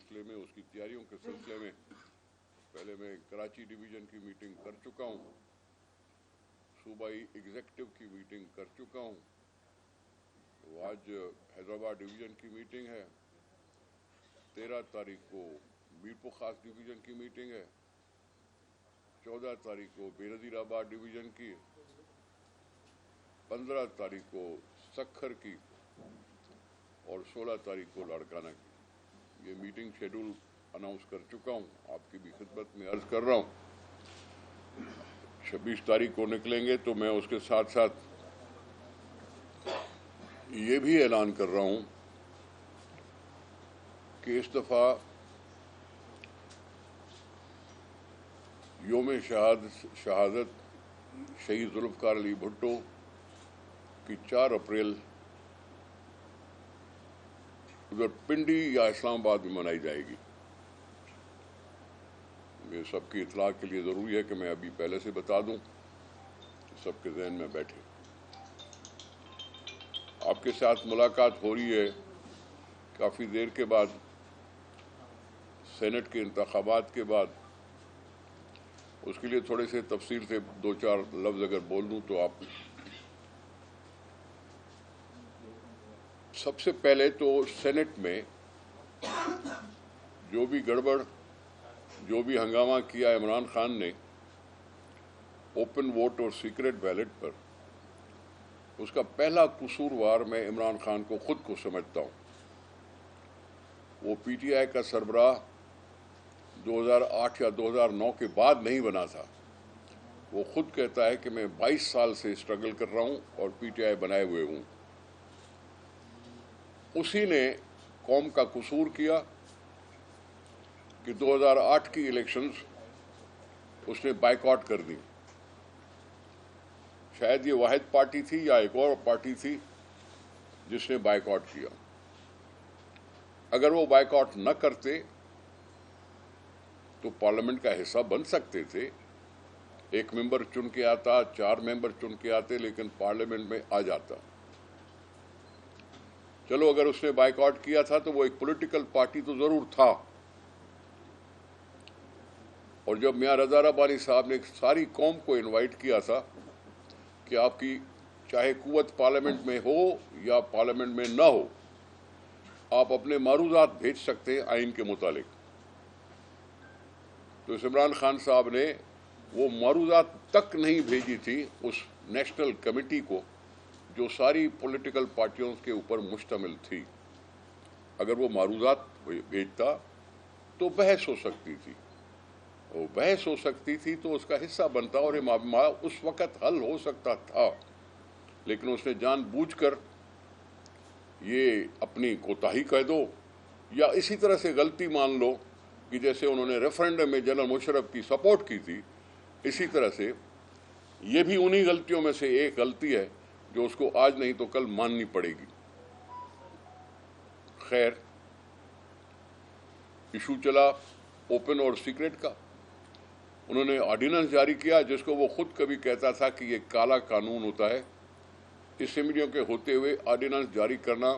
सिलसिले में, उसकी तैयारियों के सिलसिले में पहले मैं कराची डिवीज़न की मीटिंग कर चुका हूँ, सूबाई एग्जीक्यूटिव की मीटिंग कर चुका हूँ। तो आज हैदराबाद डिवीज़न की मीटिंग है, 13 तारीख को मीरपुर खास डिवीज़न की मीटिंग है, 14 तारीख को बेनज़ीराबाद डिवीज़न की, 15 तारीख को सक्खर की और 16 तारीख को लाड़काना की। ये मीटिंग शेड्यूल अनाउंस कर चुका हूँ, आपकी भी खिदमत में अर्ज कर रहा हूँ। 26 तारीख को निकलेंगे तो मैं उसके साथ साथ ये भी ऐलान कर रहा हूँ कि इस दफ़ा योम शहादत शहीद जुल्फ़िकार अली भुट्टो की 4 अप्रैल उधर पिंडी या इस्लामाबाद में मनाई जाएगी। ये सबकी इत्तला के लिए ज़रूरी है कि मैं अभी पहले से बता दूं कि सबके ज़हन में बैठे। आपके साथ मुलाकात हो रही है काफ़ी देर के बाद, सेनेट के इंतखाबात के बाद। उसके लिए थोड़े से तफसील से 2-4 लफ्ज़ अगर बोल दूं तो आप सबसे पहले तो सेनेट में जो भी गड़बड़, जो भी हंगामा किया इमरान खान ने ओपन वोट और सीक्रेट बैलेट पर, उसका पहला कसूरवार मैं इमरान खान को खुद को समझता हूँ। वो पीटीआई का सरबराह 2008 या 2009 के बाद नहीं बना था। वो खुद कहता है कि मैं 22 साल से स्ट्रगल कर रहा हूँ और पीटीआई बनाए हुए हूँ। उसी ने कौम का कसूर किया कि 2008 की इलेक्शंस उसने बाइकआउट कर दी। शायद ये वाहिद पार्टी थी या एक और पार्टी थी जिसने बाइकआउट किया। अगर वो बाइकआउट न करते तो पार्लियामेंट का हिस्सा बन सकते थे। 1 मेंबर चुन के आता, 4 मेंबर चुन के आते, लेकिन पार्लियामेंट में आ जाता। चलो, अगर उसने बाइकआउट किया था तो वो एक पॉलिटिकल पार्टी तो जरूर था। और जब मियां रज़ा रब्बानी साहब ने सारी कौम को इनवाइट किया था कि आपकी चाहे कुव्वत पार्लियामेंट में हो या पार्लियामेंट में ना हो, आप अपने मारूजात भेज सकते हैं आइन के मुतालिक, तो इमरान खान साहब ने वो मारूजात तक नहीं भेजी थी उस नेशनल कमेटी को जो सारी पॉलिटिकल पार्टियों के ऊपर मुश्तमिल थी। अगर वो मारूजात भेजता तो बहस हो सकती थी, वो बहस हो सकती थी तो उसका हिस्सा बनता और ये मामला उस वक़्त हल हो सकता था। लेकिन उसने जानबूझकर ये अपनी कोताही कह दो या इसी तरह से गलती मान लो कि जैसे उन्होंने रेफरेंडम में जनरल मुशर्रफ की सपोर्ट की थी, इसी तरह से ये भी उन्हीं गलतियों में से एक गलती है जो उसको आज नहीं तो कल माननी पड़ेगी। खैर, इशू चला ओपन और सीक्रेट का। उन्होंने ऑर्डिनेंस जारी किया जिसको वो खुद कभी कहता था कि ये काला कानून होता है। असेंबलियों के होते हुए ऑर्डिनेंस जारी करना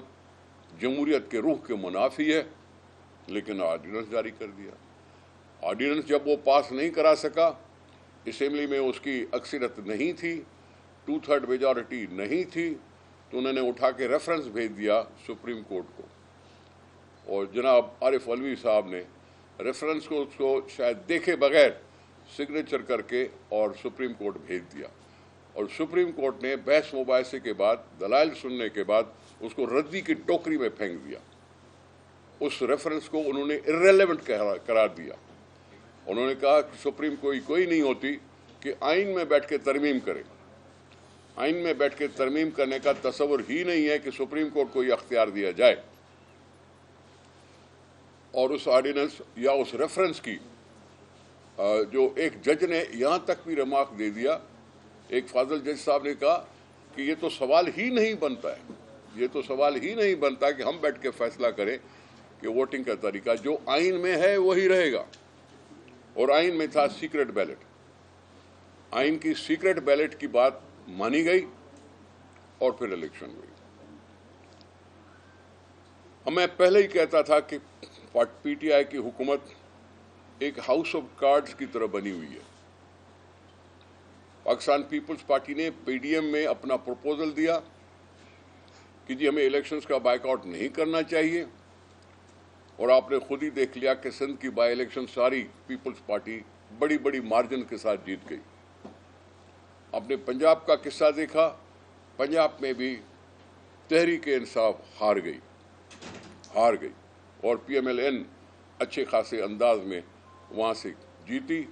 जमहूरियत के रूह के मुनाफी है, लेकिन ऑर्डिनेंस जारी कर दिया। ऑर्डिनेंस जब वो पास नहीं करा सका, असेंबली में उसकी अक्सरियत नहीं थी, 2/3 मेजॉरिटी नहीं थी, तो उन्होंने उठा के रेफरेंस भेज दिया सुप्रीम कोर्ट को। और जनाब आरिफ अलवी साहब ने रेफरेंस को उसको शायद देखे बगैर सिग्नेचर करके और सुप्रीम कोर्ट भेज दिया। और सुप्रीम कोर्ट ने बहस मुबाहिसे के बाद, दलाइल सुनने के बाद उसको रद्दी की टोकरी में फेंक दिया। उस रेफरेंस को उन्होंने इर्रेलेवेंट करार दिया। उन्होंने कहा कि सुप्रीम कोई नहीं होती कि आइन में बैठ के तरमीम करे। आइन में बैठ के तरमीम करने का तस्वर ही नहीं है कि सुप्रीम कोर्ट को यह अख्तियार दिया जाए। और उस ऑर्डिनेंस या उस रेफरेंस की जो एक जज ने यहाँ तक भी रिमार्क दे दिया, एक फाजल जज साहब ने कहा कि ये तो सवाल ही नहीं बनता है, ये तो सवाल ही नहीं बनता कि हम बैठ के फैसला करें कि वोटिंग का तरीका जो आइन में है वही रहेगा। और आइन में था सीक्रेट बैलेट। आइन की सीक्रेट बैलेट की बात मानी गई और फिर इलेक्शन हुई। मैं पहले ही कहता था कि PTI की हुकूमत एक हाउस ऑफ कार्ड्स की तरह बनी हुई है। पाकिस्तान पीपल्स पार्टी ने PDM में अपना प्रपोजल दिया कि जी हमें इलेक्शंस का बायकॉट नहीं करना चाहिए, और आपने खुद ही देख लिया कि सिंध की बाई इलेक्शन सारी पीपल्स पार्टी बड़ी बड़ी मार्जिन के साथ जीत गई। आपने पंजाब का किस्सा देखा, पंजाब में भी तहरीक इंसाफ हार गई और PMLN अच्छे खासे अंदाज में वहाँ से जीती,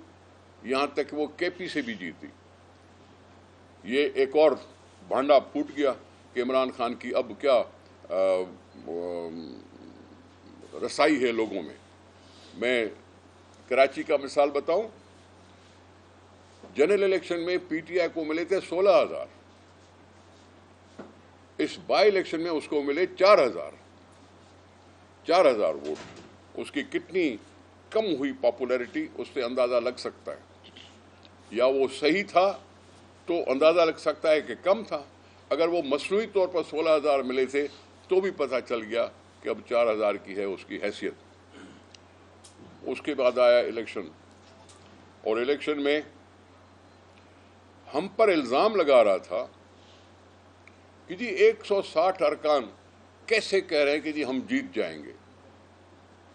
यहाँ तक वो KP से भी जीती। ये एक और भांडा फूट गया कि इमरान खान की अब क्या रसाई है लोगों में। मैं कराची का मिसाल बताऊं, जनरल इलेक्शन में PTI को मिले थे 16,000, इस बाई इलेक्शन में उसको मिले 4,000 वोट। उसकी कितनी कम हुई पॉपुलैरिटी, उससे अंदाजा लग सकता है। या वो सही था तो अंदाजा लग सकता है कि कम था। अगर वो मसनूई तौर पर 16,000 मिले थे तो भी पता चल गया कि अब 4,000 की है उसकी हैसियत। उसके बाद आया इलेक्शन, और इलेक्शन में हम पर इल्ज़ाम लगा रहा था कि जी 160 अरकान कैसे कह रहे हैं कि जी हम जीत जाएंगे,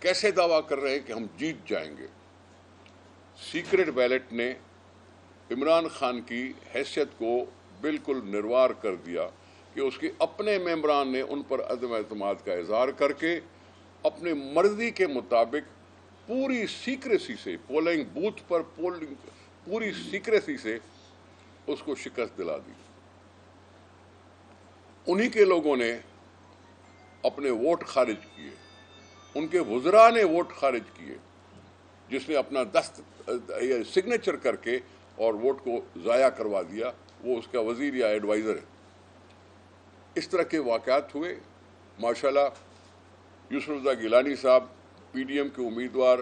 कैसे दावा कर रहे हैं कि हम जीत जाएंगे। सीक्रेट बैलेट ने इमरान खान की हैसियत को बिल्कुल निर्वार कर दिया कि उसके अपने मेंबरान ने उन पर अदम एतमाद का इजहार करके अपने मर्जी के मुताबिक पूरी सीक्रेसी से पोलिंग बूथ पर पूरी सीक्रेसी से उसको शिकस्त दिला दी। उन्हीं के लोगों ने अपने वोट खारिज किए, उनके वुज़रा ने वोट खारिज किए, जिसने अपना सिग्नेचर करके और वोट को ज़ाया करवा दिया, वो उसका वज़ीर या एडवाइज़र है। इस तरह के वाक़यात हुए। माशाल्लाह यूसुफ रज़ा गिलानी साहब PDM के उम्मीदवार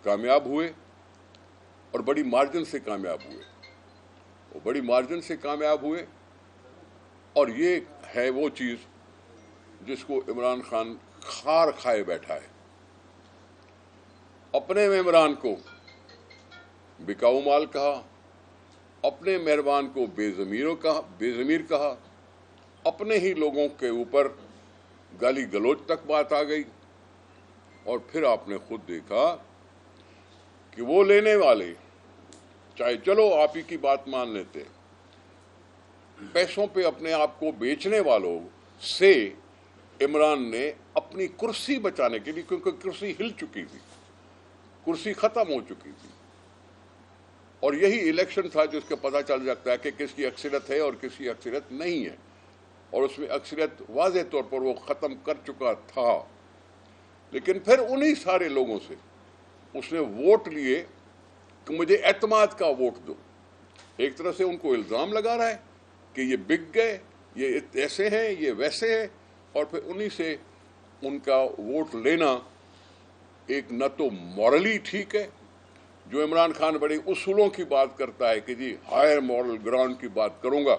कामयाब हुए और बड़ी मार्जिन से कामयाब हुए, और ये है वो चीज़ जिसको इमरान खान खार खाए बैठा है। अपने मेंबरान को बिकाऊ माल कहा, अपने मेहरबान को बेज़मीर कहा, अपने ही लोगों के ऊपर गाली गलौज तक बात आ गई। और फिर आपने खुद देखा कि वो लेने वाले, चाहे चलो आप ही की बात मान लेते, पैसों पे अपने आप को बेचने वालों से इमरान ने अपनी कुर्सी बचाने के लिए, क्योंकि कुर्सी हिल चुकी थी, कुर्सी खत्म हो चुकी थी, और यही इलेक्शन था जिसका पता चल जाता है कि किसकी अक्सरियत है और किसकी अक्सरियत नहीं है, और उसमें अक्सरियत वाज़ेह तौर पर वो ख़त्म कर चुका था। लेकिन फिर उन्हीं सारे लोगों से उसने वोट लिए कि मुझे एतमाद का वोट दो। एक तरह से उनको इल्ज़ाम लगा रहा है कि ये बिक गए, ये ऐसे हैं, ये वैसे हैं, और फिर उन्हीं से उनका वोट लेना एक न तो मॉरली ठीक है, जो इमरान खान बड़े उसूलों की बात करता है कि जी हायर मॉरल ग्राउंड की बात करूंगा,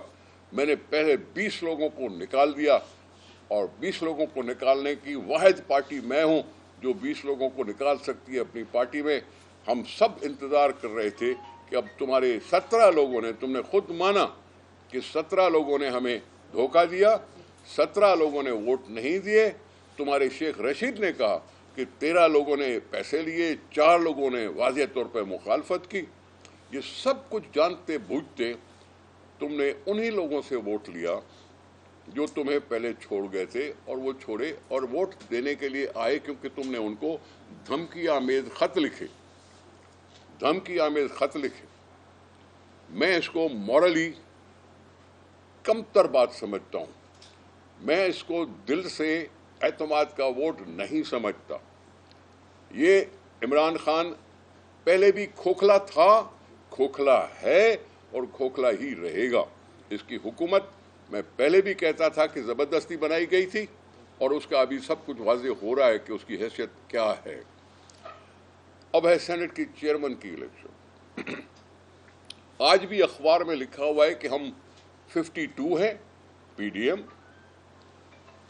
मैंने पहले 20 लोगों को निकाल दिया, और 20 लोगों को निकालने की वाहिद पार्टी मैं हूं जो 20 लोगों को निकाल सकती है अपनी पार्टी में। हम सब इंतज़ार कर रहे थे कि अब तुम्हारे 17 लोगों ने, तुमने खुद माना कि 17 लोगों ने हमें धोखा दिया, 17 लोगों ने वोट नहीं दिए। तुम्हारे शेख रशीद ने कहा कि 13 लोगों ने पैसे लिए, 4 लोगों ने वाज़ेह तौर पर मुखालफत की। ये सब कुछ जानते बूझते तुमने उन्हीं लोगों से वोट लिया जो तुम्हें पहले छोड़ गए थे, और वो छोड़े और वोट देने के लिए आए क्योंकि तुमने उनको धमकी आमेज खत लिखे। मैं इसको मॉरली कमतर बात समझता हूँ, मैं इसको दिल से एतमाद का वोट नहीं समझता। ये इमरान खान पहले भी खोखला था, खोखला है और खोखला ही रहेगा। इसकी हुकूमत मैं पहले भी कहता था कि ज़बरदस्ती बनाई गई थी, और उसका अभी सब कुछ वाज़ेह हो रहा है कि उसकी हैसियत क्या है। अब है सेनेट की चेयरमैन की इलेक्शन। आज भी अखबार में लिखा हुआ है कि हम 52 हैं PDM,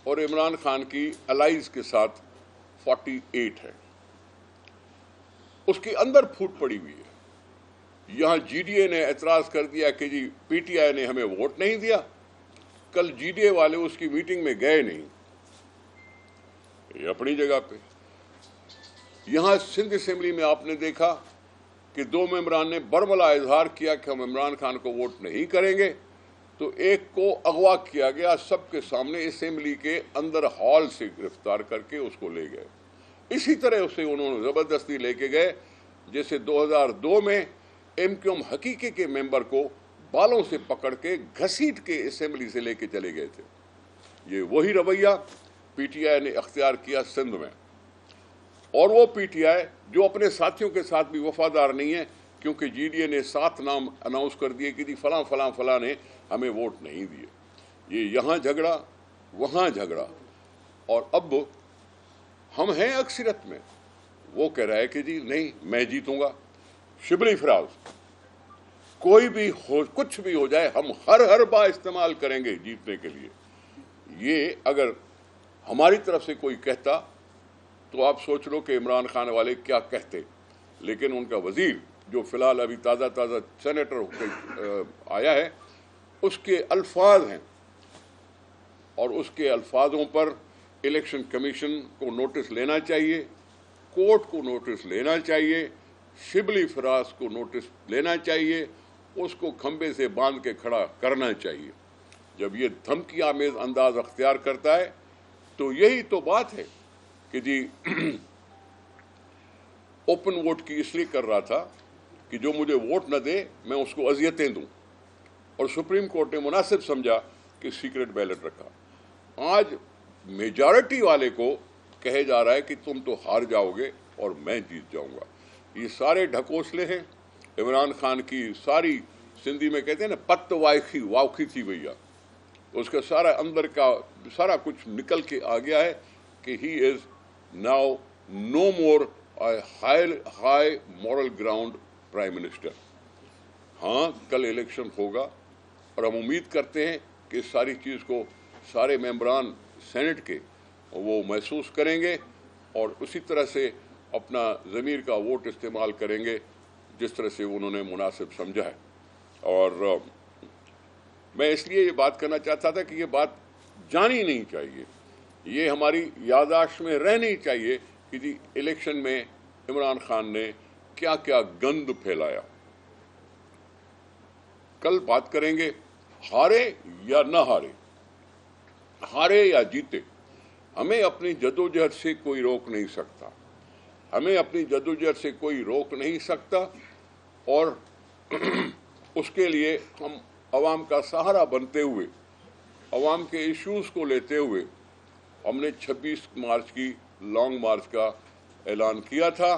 और इमरान खान की अलाइज के साथ 48 है, उसके अंदर फूट पड़ी हुई है। यहां जीडीए ने एतराज कर दिया कि जी पीटीआई ने हमें वोट नहीं दिया। कल जीडीए वाले उसकी मीटिंग में गए नहीं, ये अपनी जगह पे। यहां सिंध असेंबली में आपने देखा कि 2 मेंबरान ने बरमला इजहार किया कि हम इमरान खान को वोट नहीं करेंगे, तो एक को अगवा किया गया, सबके सामने असेंबली के अंदर हॉल से गिरफ्तार करके उसको ले गए। इसी तरह उसे उन्होंने जबरदस्ती लेके गए, जैसे 2002 में एमक्यूएम हकीकी के मेंबर को बालों से पकड़ के घसीट के असेंबली से लेके चले गए थे। ये वही रवैया पीटीआई ने अख्तियार किया सिंध में, और वो पीटीआई जो अपने साथियों के साथ भी वफादार नहीं है, क्योंकि जीडीए ने 7 नाम अनाउंस कर दिए कि जी फलां फलां फलां ने हमें वोट नहीं दिए। ये यहाँ झगड़ा वहाँ झगड़ा, और अब हम हैं अक्सरियत में। वो कह रहा है कि जी नहीं मैं जीतूंगा। शिबली फराज, कोई भी हो कुछ भी हो जाए, हम हर बार इस्तेमाल करेंगे जीतने के लिए। ये अगर हमारी तरफ से कोई कहता तो आप सोच लो कि इमरान खान वाले क्या कहते। लेकिन उनका वजीर जो फिलहाल अभी ताज़ा सेनेटर होकर आया है, उसके अल्फाज हैं, और उसके अल्फाजों पर इलेक्शन कमीशन को नोटिस लेना चाहिए, कोर्ट को नोटिस लेना चाहिए, शिबली फराज को नोटिस लेना चाहिए, उसको खंबे से बांध के खड़ा करना चाहिए। जब ये धमकी आमेज अंदाज अख्तियार करता है तो यही तो बात है कि जी ओपन वोट की इसलिए कर रहा था कि जो मुझे वोट न दे मैं उसको अजियतें दूं, और सुप्रीम कोर्ट ने मुनासिब समझा कि सीक्रेट बैलेट रखा। आज मेजॉरिटी वाले को कहे जा रहा है कि तुम तो हार जाओगे और मैं जीत जाऊंगा। ये सारे ढकोसले हैं इमरान खान की। सारी सिंधी में कहते हैं ना, पत्त वाखी वाखी थी भैया, उसका सारा अंदर का सारा कुछ निकल के आ गया है कि he is now no more high moral ground prime minister. हाँ, कल इलेक्शन होगा और हम उम्मीद करते हैं कि इस सारी चीज़ को सारे मेंबरान सेनेट के वो महसूस करेंगे और उसी तरह से अपना ज़मीर का वोट इस्तेमाल करेंगे जिस तरह से उन्होंने मुनासिब समझा है। और मैं इसलिए ये बात करना चाहता था कि ये बात जानी नहीं चाहिए, ये हमारी याददाश्त में रहनी चाहिए कि जी इलेक्शन में इमरान खान ने क्या क्या गंद फैलाया। कल बात करेंगे, हारे या न हारे, हारे या जीते, हमें अपनी जदोजहद से कोई रोक नहीं सकता, हमें अपनी जदोजहद से कोई रोक नहीं सकता। और उसके लिए हम अवाम का सहारा बनते हुए, अवाम के इश्यूज़ को लेते हुए हमने 26 मार्च की लॉन्ग मार्च का ऐलान किया था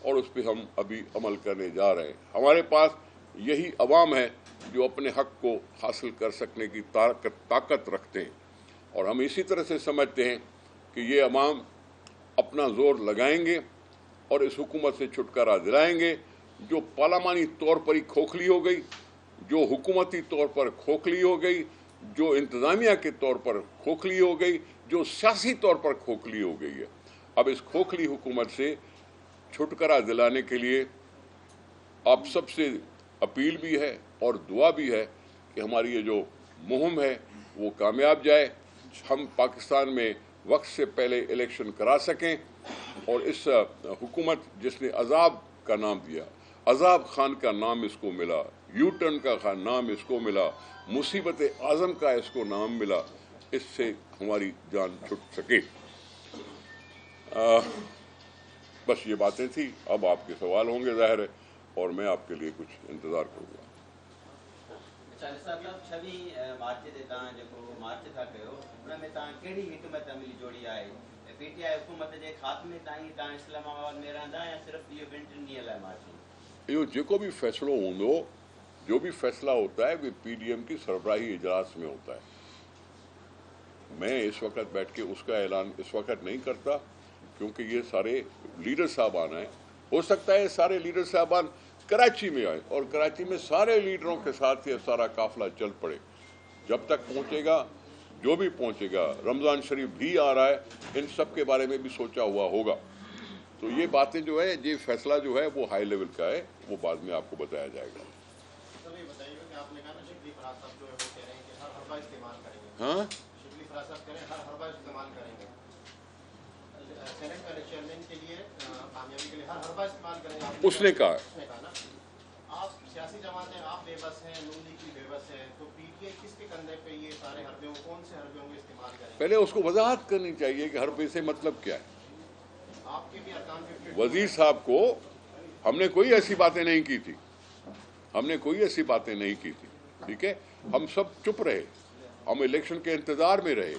और उस पर हम अभी अमल करने जा रहे हैं। हमारे पास यही अवाम है जो अपने हक को हासिल कर सकने की ताकत रखते हैं, और हम इसी तरह से समझते हैं कि ये अवाम अपना जोर लगाएंगे और इस हुकूमत से छुटकारा दिलाएंगे जो पार्लियामानी तौर पर ही खोखली हो गई, जो हुकूमती तौर पर खोखली हो गई, जो इंतज़ामिया के तौर पर खोखली हो गई, जो सियासी तौर पर खोखली हो गई है। अब इस खोखली हुकूमत से छुटकारा दिलाने के लिए आप सबसे अपील भी है और दुआ भी है कि हमारी ये जो मुहिम है वो कामयाब जाए, हम पाकिस्तान में वक्त से पहले इलेक्शन करा सकें और इस हुकूमत जिसने अजाब का नाम दिया, अजाब खान का नाम इसको मिला, यू-टर्न का नाम इसको मिला, मुसीबत आज़म का इसको नाम मिला, इससे हमारी जान छुट सके। बस ये बातें थी। अब आपके सवाल होंगे ज़ाहिर है, और मैं आपके लिए कुछ इंतज़ार करूँगा। यो जो भी फैसलो होंदो, जो भी फैसला होता है वो पीडीएम की सरबराही इजलास में होता है। मैं इस वक्त बैठ के उसका ऐलान इस वक्त नहीं करता, क्योंकि ये सारे लीडर साहबान हैं। हो सकता है सारे लीडर साहबान कराची में आए और कराची में सारे लीडरों के साथ ये सारा काफिला चल पड़े। जब तक पहुंचेगा جو بھی پہنچے گا، رمضان شریف بھی آ رہا ہے، ان سب کے بارے میں بھی سوچا ہوا ہوگا. تو یہ باتیں جو ہے، یہ فیصلہ جو ہے وہ ہائی لیول کا ہے، وہ بعد میں آپ کو بتایا جائے گا. ہاں اس نے کہا آپ سیاسی جماعت ہیں، آپ بے بس ہیں، نون لیگ کی بے بس ہے، تو پی ٹی آئی کس کے کندھے پہ یہ سارے حربے کون سے حربے ہوں گے استعمال کریں؟ پہلے اس کو وضاحت کرنی چاہیے کہ حربے سے مطلب کیا ہے. آپ کے بھی ارکان پہ وزیر صاحب کو ہم نے کوئی ایسی باتیں نہیں کی تھی، ہم نے کوئی ایسی باتیں نہیں کی تھی. ٹھیک ہے، ہم سب چپ رہے، ہم الیکشن کے انتظار میں رہے.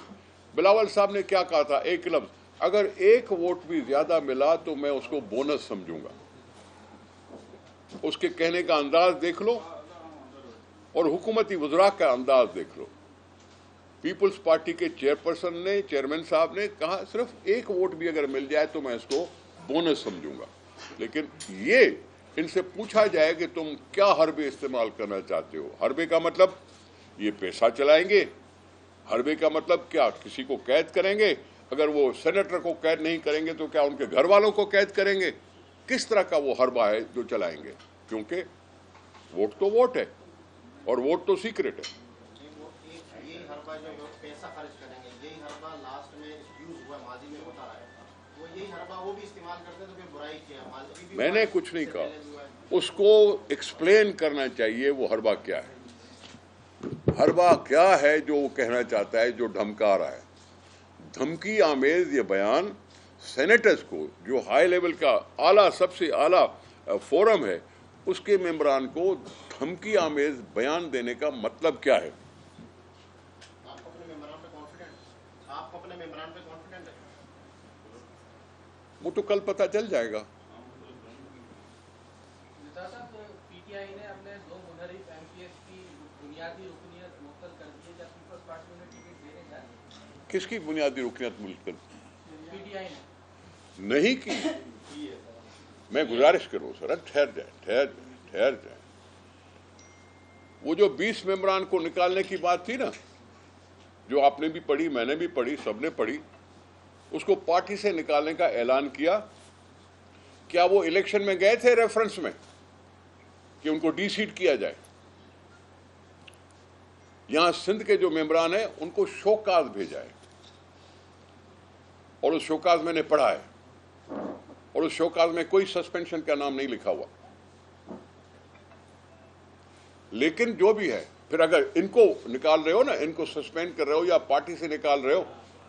بلاول صاحب نے کیا کہا تھا؟ ایک لفظ، اگر ایک ووٹ بھی زیادہ ملا تو میں اس کو بونس سمجھوں گا. اس کے کہنے کا انداز دیکھ لو اور حکومتی وزراء کا انداز دیکھ لو. پیپلز پارٹی کے چیئرپرسن نے، چیئرمین صاحب نے کہا صرف ایک ووٹ بھی اگر مل جائے تو میں اس کو بونس سمجھوں گا. لیکن یہ ان سے پوچھا جائے کہ تم کیا حربے استعمال کرنا چاہتے ہو. حربے کا مطلب یہ پیسہ چلائیں گے، حربے کا مطلب کیا کسی کو قید کریں گے، اگر وہ سینیٹر کو قید نہیں کریں گے تو کیا ان کے گھر والوں کو قید کریں گے. کس طرح کا وہ حربہ ہے جو چلائیں گے؟ کیونکہ ووٹ تو ووٹ ہے اور ووٹ تو سیکرٹ ہے. یہ حربہ جو پیسہ خرچ کریں گے، یہی حربہ لاسٹ میں یوز ہوا، ماضی میں ہوتا ہے، وہ یہی حربہ وہ بھی استعمال کرتے تو پھر برائی کیا. میں نے کچھ نہیں کہا، اس کو ایکسپلین کرنا چاہیے وہ حربہ کیا ہے. حربہ کیا ہے جو وہ کہنا چاہتا ہے، جو دھمکا رہا ہے. دھمکی آمیز یہ بیان سینیٹرز کو، جو ہائی لیول کا اعلیٰ، سب سے اعلیٰ فورم ہے، اس کے ممبران کو دھمکی آمیز بیان دینے کا مطلب کیا ہے؟ آپ اپنے ممبران پہ کانفیڈنٹ ہیں؟ وہ تو کل پتہ چل جائے گا. پی ٹی آئی نے اپنے دو منحرف ایم پی ایس کی بنیادی رکنیت معطل کر دی ہے، جب پیپلز پارٹی انہیں ٹکٹ دینے جا رہی ہے. کس کی بنیادی رکنیت ملک پی ٹی آئی نے نہیں کی؟ میں گزارش کروں سر، ٹھہر جائیں. وہ جو 20 ممبران کو نکالنے کی بات تھی نا، جو آپ نے بھی پڑھی، میں نے بھی پڑھی، سب نے پڑھی، اس کو پارٹی سے نکالنے کا اعلان کیا. کیا وہ الیکشن میں گئے تھے ریفرنس میں کہ ان کو ڈی سیٹ کیا جائے؟ یہاں سندھ کے جو ممبران ہیں ان کو شوکاز بھیجا ہے، اور اس شوکاز میں نے پڑھا ہے، اور اس شوکاز میں کوئی سسپینشن کا نام نہیں لکھا ہوا. لیکن جو بھی ہے، پھر اگر ان کو نکال رہے ہو نا، ان کو سسپینڈ کر رہے ہو یا پارٹی سے نکال رہے ہو،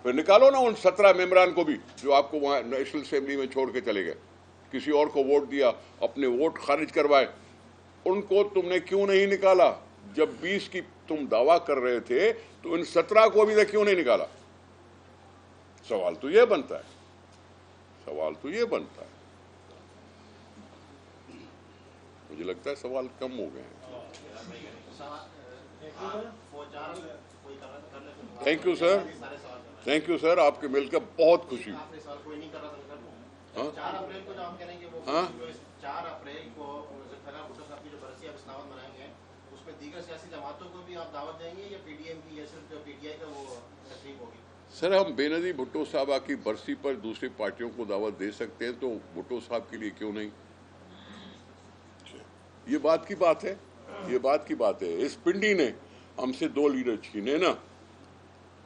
پھر نکالو نا ان 17 ممبران کو بھی جو آپ کو وہاں نیشنل اسمبلی میں چھوڑ کے چلے گئے. کسی اور کو ووٹ دیا، اپنے ووٹ خارج کروائے، ان کو تم نے کیوں نہیں نکالا؟ جب 20 کی تم دعویٰ کر رہے تھے تو ان 17 کو ابھی تک کیوں نہیں نکالا؟ سوال تو یہ بنتا ہے. مجھے لگتا ہے سوال کم ہو گئے ہیں. تھینک یو سر، آپ کے مل کر بہت خوشی. 4 اپریل کو جو آپ کہہ رہے ہیں کہ وہ 4 اپریل کو بھٹو صاحب کی جو برسی آپ اسلام آباد منائیں گے، اس میں دیگر سیاسی جماعتوں کو بھی آپ دعوت دیں گے یا پی ڈی ایم کی، یا صرف جو پی ٹی آئی کا وہ تقریب ہوگی؟ سر، ہم بے نظیر بھٹو صاحبہ کی برسی پر دوسری پارٹیوں کو دعوت دے سکتے ہیں تو بھٹو صاحب کے لیے کیوں نہیں؟ یہ بات کی بات ہے. اس پنڈی نے ہم سے 2 لیڈر چھینے نا،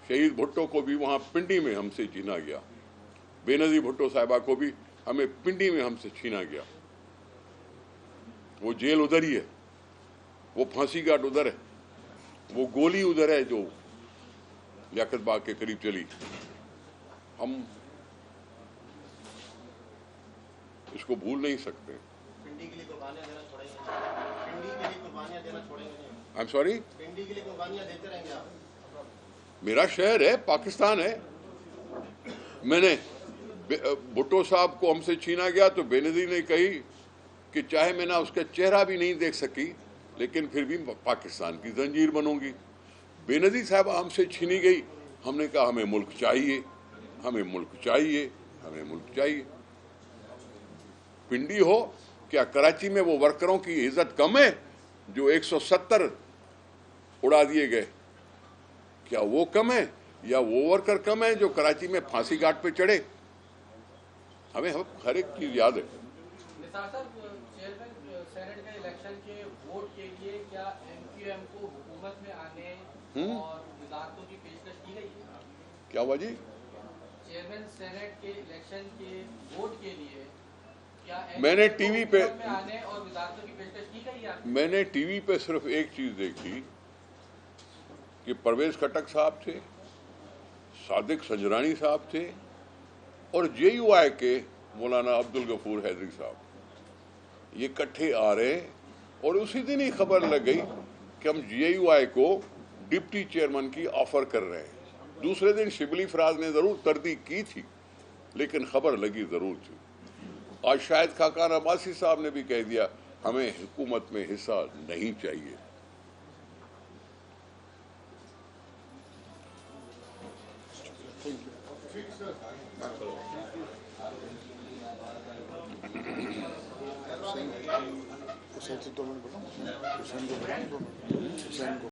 شہید بھٹو کو بھی وہاں پنڈی میں ہم سے چھینا گیا، بے نظیر بھٹو صاحبہ کو بھی ہمیں پنڈی میں ہم سے چھینا گیا. وہ جیل ادھر ہی ہے، وہ پھانسی گھاٹ ادھر ہے، وہ گولی ادھر ہے جو لیاقت باغ کے قریب چلی. ہم اس کو بھول نہیں سکتے. پنڈی کے لیے قربانیاں دینا چھوڑیں گے؟ I'm sorry؟ پنڈی کے لیے قربانیاں دیتے رہیں گے آپ؟ میرا شہر ہے، پاکستان ہے. میں نے بھٹو صاحب کو ہم سے چھینا گیا تو بے نظیر نے کہی کہ چاہے میں نہ اس کا چہرہ بھی نہیں دیکھ سکی لیکن پھر بھی پاکستان کی زنجیر بنوں گی. بے نظیر صاحب ہم سے چھینی گئی، ہم نے کہا ہمیں ملک چاہیے. پنڈی ہو کیا کراچی میں وہ ورکروں کی عزت کم ہے جو 170 اڑا دیے گئے؟ کیا وہ کم ہے؟ یا وہ ورکر کم ہیں جو کراچی میں پھانسی گھاٹ پہ چڑھے؟ ہمیں ہر ایک چیز یاد ہے. سینٹ کے الیکشن کے ووٹ کے لیے کیا ایم کیو ایم کو حکومت میں آنے اور وزارتوں کی پیشکش کی گئی ہے؟ کیا ہوا جی؟ چیئرمین سینٹ کے الیکشن کے ووٹ کے لیے کیا میں نے ٹی وی پہ آنے اور وزارتوں کی پیشکش کی گئی ہے؟ میں نے ٹی وی پہ صرف ایک چیز دیکھی کہ پرویز خٹک صاحب تھے، صادق سنجرانی صاحب تھے، اور جے یو آئی کے مولانا عبدالغفور حیدری صاحب یہ کٹھے آ رہے ہیں. اور اسی دن ہی خبر لگ گئی کہ ہم جے یو آئی کو ڈپٹی چیئرمین کی آفر کر رہے ہیں. دوسرے دن شبلی فراز نے ضرور تردید کی تھی لیکن خبر لگی ضرور تھی. آج شاید خاقان عباسی صاحب نے بھی کہہ دیا ہمیں حکومت میں حصہ نہیں چاہیے. حسین کو